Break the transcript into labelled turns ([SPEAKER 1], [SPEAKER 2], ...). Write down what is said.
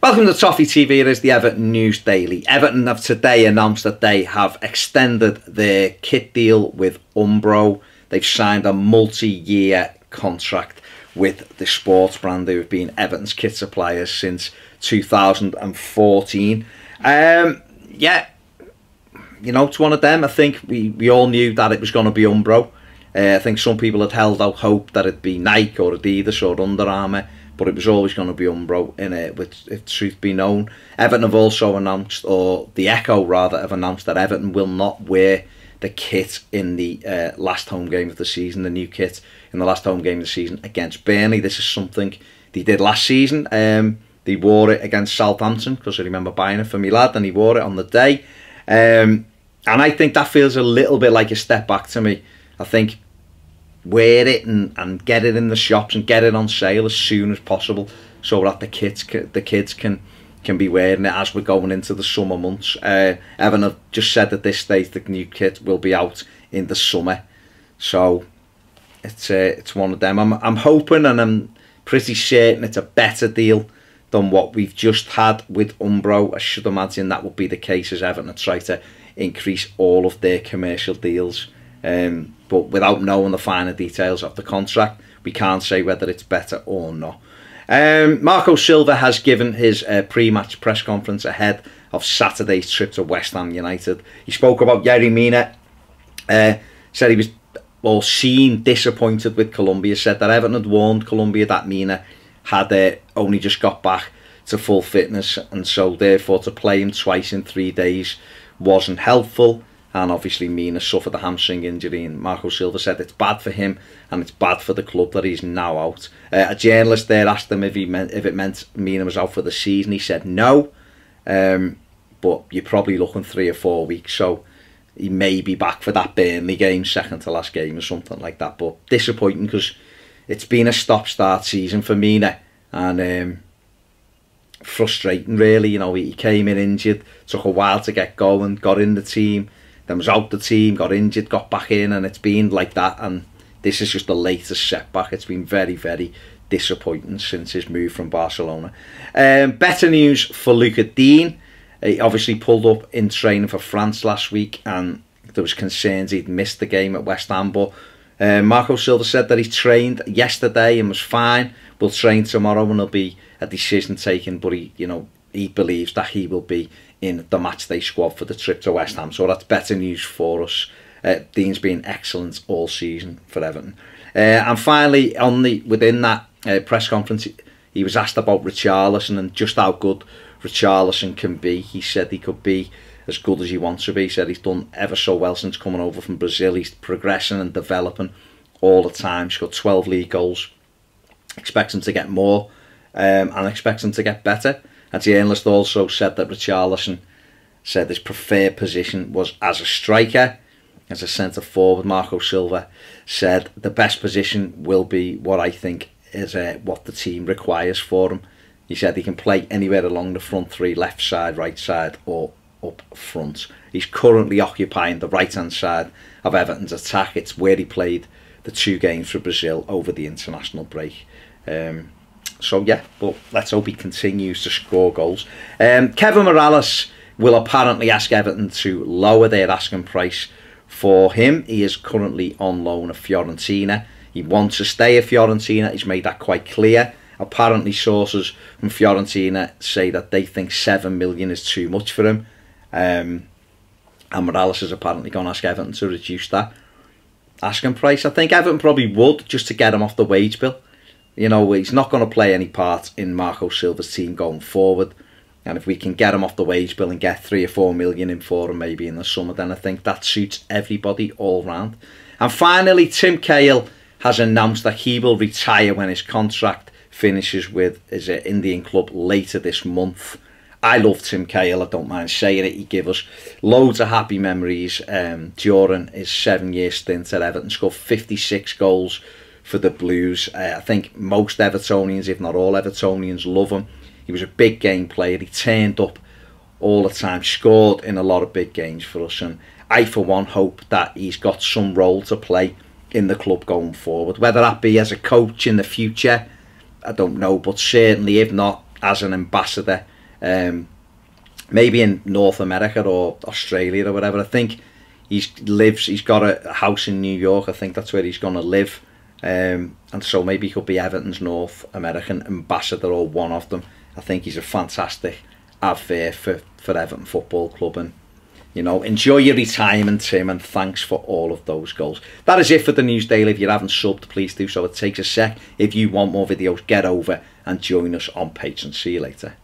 [SPEAKER 1] Welcome to Toffee TV. It is the Everton News Daily. Everton have today announced that they have extended their kit deal with Umbro. They've signed a multi-year contract with the sports brand who have been Everton's kit suppliers since 2014. Yeah, you know, it's one of them. I think we all knew that it was going to be Umbro. I think some people had held out hope that it'd be Nike or Adidas or Under Armour, but it was always going to be Umbro, if truth be known. Everton have also announced, or the Echo rather, have announced that Everton will not wear the kit in the last home game of the season, the new kit in the last home game of the season against Burnley. This is something they did last season. They wore it against Southampton, because I remember buying it for my lad, and he wore it on the day. And I think that feels a little bit like a step back to me. I think wear it and get it in the shops and get it on sale as soon as possible, so that the kids can be wearing it as we're going into the summer months. Everton have just said at this stage the new kit will be out in the summer, so it's one of them. I'm hoping, and I'm pretty certain it's a better deal than what we've just had with Umbro. I should imagine that would be the case as Everton try to increase all of their commercial deals. But without knowing the finer details of the contract, we can't say whether it's better or not. Marco Silva has given his pre-match press conference ahead of Saturday's trip to West Ham United. He spoke about Yerry Mina, said he was seen disappointed with Colombia, said that Everton had warned Colombia that Mina had only just got back to full fitness, and so therefore to play him twice in 3 days wasn't helpful. And obviously Mina suffered a hamstring injury, and Marco Silva said it's bad for him and it's bad for the club that he's now out. A journalist there asked him if it meant Mina was out for the season. He said no, but you're probably looking 3 or 4 weeks, so he may be back for that Burnley game, second to last game or something like that. But disappointing, because it's been a stop-start season for Mina, and frustrating really. You know, he came in injured, took a while to get going, got in the team, then was out the team, got injured, got back in, and it's been like that. And this is just the latest setback. It's been very, very disappointing since his move from Barcelona. Better news for Luca Dean. He obviously pulled up in training for France last week, and there was concerns he'd missed the game at West Ham. But Marco Silva said that he trained yesterday and was fine. Will train tomorrow, and there'll be a decision taken. But he believes that he will be in the matchday squad for the trip to West Ham, so that's better news for us. Dean's been excellent all season for Everton. And finally, within that press conference, he was asked about Richarlison and just how good Richarlison can be. He said he could be as good as he wants to be. He said he's done ever so well since coming over from Brazil. He's progressing and developing all the time. He's got 12 league goals. Expects him to get more, and expects him to get better. A journalist also said that Richarlison said his preferred position was as a striker, as a centre forward. Marco Silva said the best position will be what I think is what the team requires for him. He said he can play anywhere along the front three, left side, right side, or up front. He's currently occupying the right-hand side of Everton's attack. It's where he played the 2 games for Brazil over the international break. So yeah, but let's hope he continues to score goals. Kevin Morales will apparently ask Everton to lower their asking price for him. He is currently on loan at Fiorentina. He wants to stay at Fiorentina. He's made that quite clear. Apparently sources from Fiorentina say that they think 7 million is too much for him. And Morales is apparently going to ask Everton to reduce that asking price. I think Everton probably would, just to get him off the wage bill. You know, he's not going to play any part in Marco Silva's team going forward. And if we can get him off the wage bill and get 3 or 4 million in for him maybe in the summer, then I think that suits everybody all round. And finally, Tim Cahill has announced that he will retire when his contract finishes with his Indian club later this month. I love Tim Cahill, I don't mind saying it. He gave us loads of happy memories during his 7-year stint at Everton. Scored 56 goals for the Blues. I think most Evertonians, if not all Evertonians, love him. He was a big game player. He turned up all the time, scored in a lot of big games for us, and I for one hope that he's got some role to play in the club going forward, whether that be as a coach in the future, I don't know, but certainly if not, as an ambassador maybe in North America or Australia or whatever. I think he's got a house in New York. I think that's where he's going to live. And so maybe he could be Everton's North American ambassador or one of them. I think he's a fantastic advert for Everton Football Club, and you know, enjoy your retirement, Tim, and thanks for all of those goals. That is it for the News Daily. If you haven't subbed, please do so. It takes a sec. If you want more videos, get over and join us on Patreon. See you later.